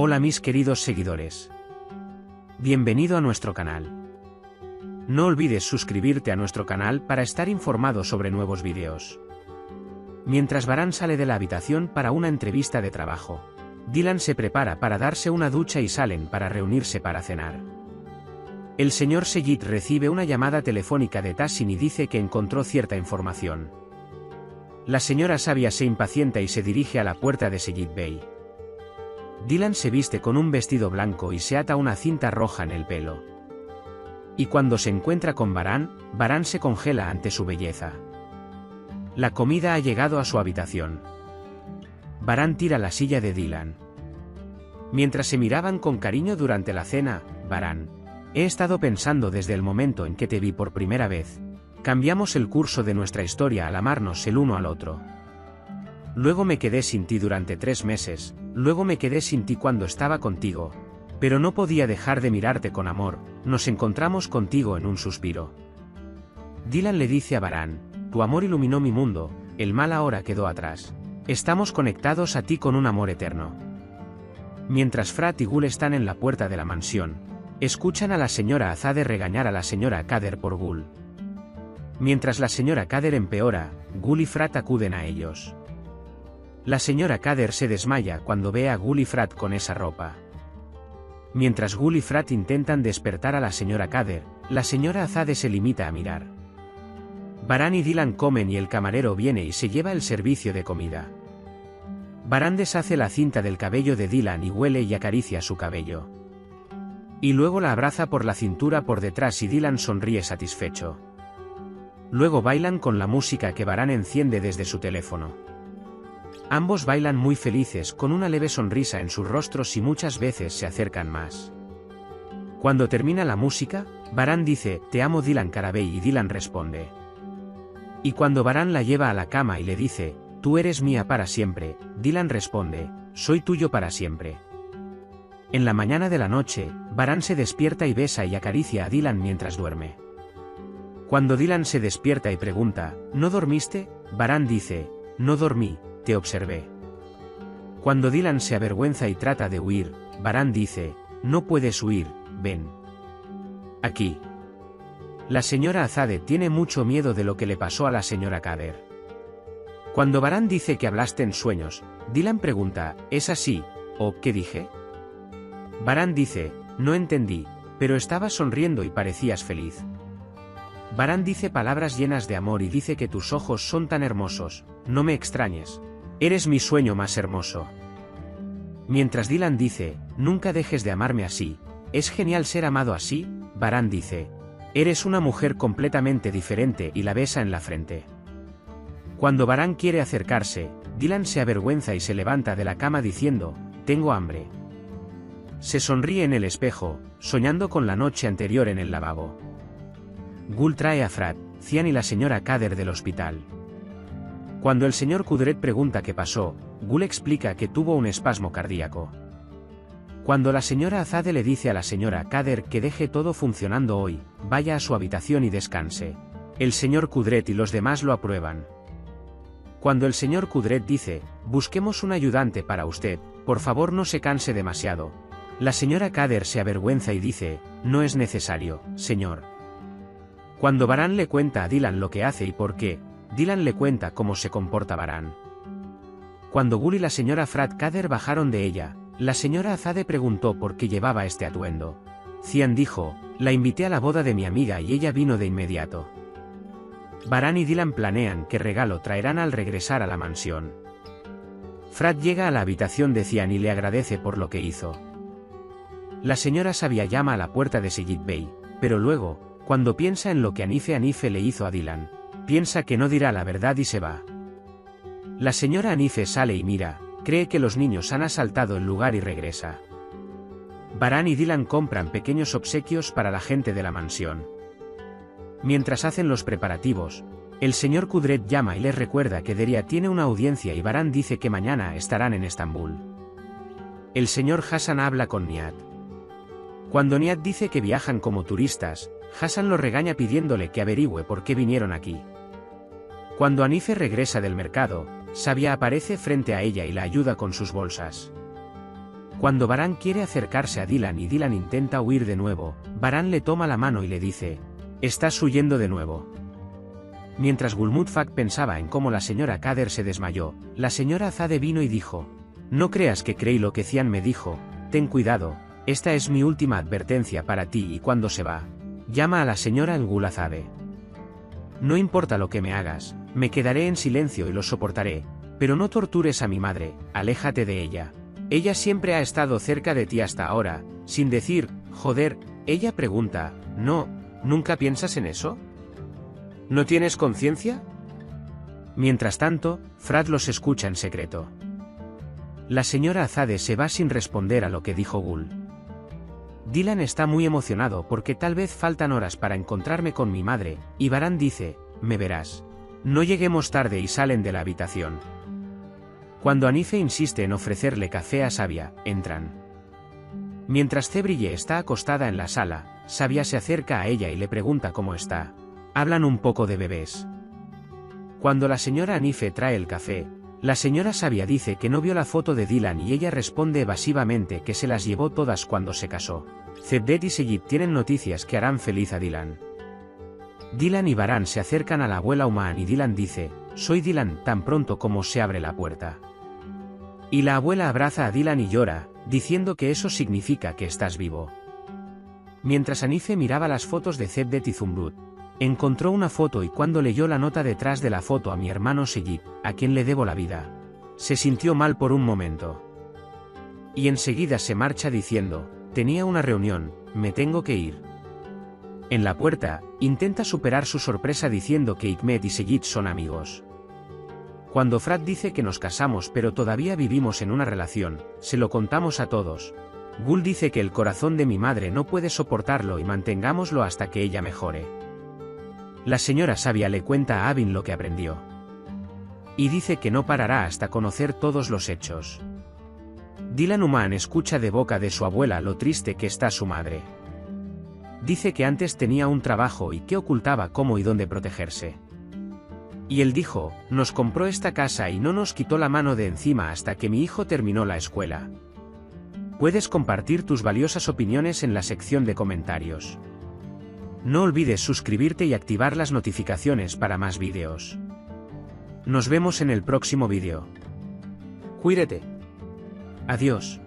Hola mis queridos seguidores. Bienvenido a nuestro canal. No olvides suscribirte a nuestro canal para estar informado sobre nuevos vídeos. Mientras Varán sale de la habitación para una entrevista de trabajo, Dylan se prepara para darse una ducha y salen para reunirse para cenar. El señor Seyit recibe una llamada telefónica de Tassin y dice que encontró cierta información. La señora sabia se impacienta y se dirige a la puerta de Seyit Bey. Dylan se viste con un vestido blanco y se ata una cinta roja en el pelo. Y cuando se encuentra con Varán, Varán se congela ante su belleza. La comida ha llegado a su habitación. Varán tira la silla de Dylan. Mientras se miraban con cariño durante la cena, Varán: he estado pensando desde el momento en que te vi por primera vez. Cambiamos el curso de nuestra historia al amarnos el uno al otro. Luego me quedé sin ti durante 3 meses, luego me quedé sin ti cuando estaba contigo. Pero no podía dejar de mirarte con amor, nos encontramos contigo en un suspiro. Dylan le dice a Varán: tu amor iluminó mi mundo, el mal ahora quedó atrás. Estamos conectados a ti con un amor eterno. Mientras Frat y Gul están en la puerta de la mansión, escuchan a la señora Azade regañar a la señora Kader por Gul. Mientras la señora Kader empeora, Gul y Frat acuden a ellos. La señora Kader se desmaya cuando ve a Gul y Frat con esa ropa. Mientras Gul y Frat intentan despertar a la señora Kader, la señora Azade se limita a mirar. Varán y Dylan comen y el camarero viene y se lleva el servicio de comida. Varán deshace la cinta del cabello de Dylan y huele y acaricia su cabello. Y luego la abraza por la cintura por detrás y Dylan sonríe satisfecho. Luego bailan con la música que Varán enciende desde su teléfono. Ambos bailan muy felices con una leve sonrisa en sus rostros y muchas veces se acercan más. Cuando termina la música, Varán dice: te amo Dylan Carabey, y Dylan responde. Y cuando Varán la lleva a la cama y le dice: tú eres mía para siempre, Dylan responde: soy tuyo para siempre. En la mañana de la noche, Varán se despierta y besa y acaricia a Dylan mientras duerme. Cuando Dylan se despierta y pregunta: ¿no dormiste? Varán dice: no dormí, te observé. Cuando Dylan se avergüenza y trata de huir, Varán dice: no puedes huir, ven aquí. La señora Azade tiene mucho miedo de lo que le pasó a la señora Kader. Cuando Varán dice que hablaste en sueños, Dylan pregunta: ¿es así? ¿O qué dije? Varán dice: no entendí, pero estabas sonriendo y parecías feliz. Varán dice palabras llenas de amor y dice que tus ojos son tan hermosos, no me extrañes. Eres mi sueño más hermoso. Mientras Dylan dice: nunca dejes de amarme así, es genial ser amado así, Varán dice: eres una mujer completamente diferente, y la besa en la frente. Cuando Varán quiere acercarse, Dylan se avergüenza y se levanta de la cama diciendo: tengo hambre. Se sonríe en el espejo, soñando con la noche anterior en el lavabo. Gul trae a Frat, Cian y la señora Kader del hospital. Cuando el señor Kudret pregunta qué pasó, Gul explica que tuvo un espasmo cardíaco. Cuando la señora Azade le dice a la señora Kader que deje todo funcionando hoy, vaya a su habitación y descanse, el señor Kudret y los demás lo aprueban. Cuando el señor Kudret dice: busquemos un ayudante para usted, por favor no se canse demasiado, la señora Kader se avergüenza y dice: no es necesario, señor. Cuando Varán le cuenta a Dylan lo que hace y por qué, Dylan le cuenta cómo se comporta Varán. Cuando Gul y la señora Frat Kader bajaron de ella, la señora Azade preguntó por qué llevaba este atuendo. Cian dijo: la invité a la boda de mi amiga y ella vino de inmediato. Varán y Dylan planean qué regalo traerán al regresar a la mansión. Frat llega a la habitación de Cian y le agradece por lo que hizo. La señora sabia llama a la puerta de Seyit Bey, pero luego, cuando piensa en lo que Anife le hizo a Dylan, piensa que no dirá la verdad y se va. La señora Anife sale y mira, cree que los niños han asaltado el lugar y regresa. Varán y Dylan compran pequeños obsequios para la gente de la mansión. Mientras hacen los preparativos, el señor Kudret llama y les recuerda que Deria tiene una audiencia y Varán dice que mañana estarán en Estambul. El señor Hassan habla con Nihat. Cuando Nihat dice que viajan como turistas, Hassan lo regaña pidiéndole que averigüe por qué vinieron aquí. Cuando Anife regresa del mercado, Sabia aparece frente a ella y la ayuda con sus bolsas. Cuando Baran quiere acercarse a Dylan y Dylan intenta huir de nuevo, Baran le toma la mano y le dice: «Estás huyendo de nuevo». Mientras Gulmudfak pensaba en cómo la señora Kader se desmayó, la señora Azade vino y dijo: «No creas que creí lo que Cian me dijo, ten cuidado, esta es mi última advertencia para ti y cuando se va, llama a la señora Ngul Azade. No importa lo que me hagas, me quedaré en silencio y lo soportaré, pero no tortures a mi madre, aléjate de ella. Ella siempre ha estado cerca de ti hasta ahora», sin decir, «Joder», ella pregunta: «¿No, nunca piensas en eso? ¿No tienes conciencia?». Mientras tanto, Frad los escucha en secreto. La señora Azade se va sin responder a lo que dijo Gul. Dylan está muy emocionado porque tal vez faltan horas para encontrarme con mi madre, y Baran dice: «Me verás. No lleguemos tarde», y salen de la habitación. Cuando Anife insiste en ofrecerle café a Sabia, entran. Mientras Cebrille está acostada en la sala, Sabia se acerca a ella y le pregunta cómo está. Hablan un poco de bebés. Cuando la señora Anife trae el café, la señora Sabia dice que no vio la foto de Dylan y ella responde evasivamente que se las llevó todas cuando se casó. Cevdet y Seyit tienen noticias que harán feliz a Dylan. Dylan y Baran se acercan a la abuela Uman y Dylan dice: «Soy Dylan», tan pronto como se abre la puerta. Y la abuela abraza a Dylan y llora, diciendo que eso significa que estás vivo. Mientras Anife miraba las fotos de Cevdet y Zumrud, encontró una foto y cuando leyó la nota detrás de la foto a mi hermano Seyit, a quien le debo la vida, se sintió mal por un momento. Y enseguida se marcha diciendo: «Tenía una reunión, me tengo que ir». En la puerta, intenta superar su sorpresa diciendo que Hikmet y Seyit son amigos. Cuando Frad dice que nos casamos pero todavía vivimos en una relación, se lo contamos a todos. Gul dice que el corazón de mi madre no puede soportarlo y mantengámoslo hasta que ella mejore. La señora Sabia le cuenta a Abin lo que aprendió. Y dice que no parará hasta conocer todos los hechos. Dylan Uman escucha de boca de su abuela lo triste que está su madre. Dice que antes tenía un trabajo y que ocultaba cómo y dónde protegerse. Y él dijo: «Nos compró esta casa y no nos quitó la mano de encima hasta que mi hijo terminó la escuela». Puedes compartir tus valiosas opiniones en la sección de comentarios. No olvides suscribirte y activar las notificaciones para más vídeos. Nos vemos en el próximo vídeo. Cuídate. Adiós.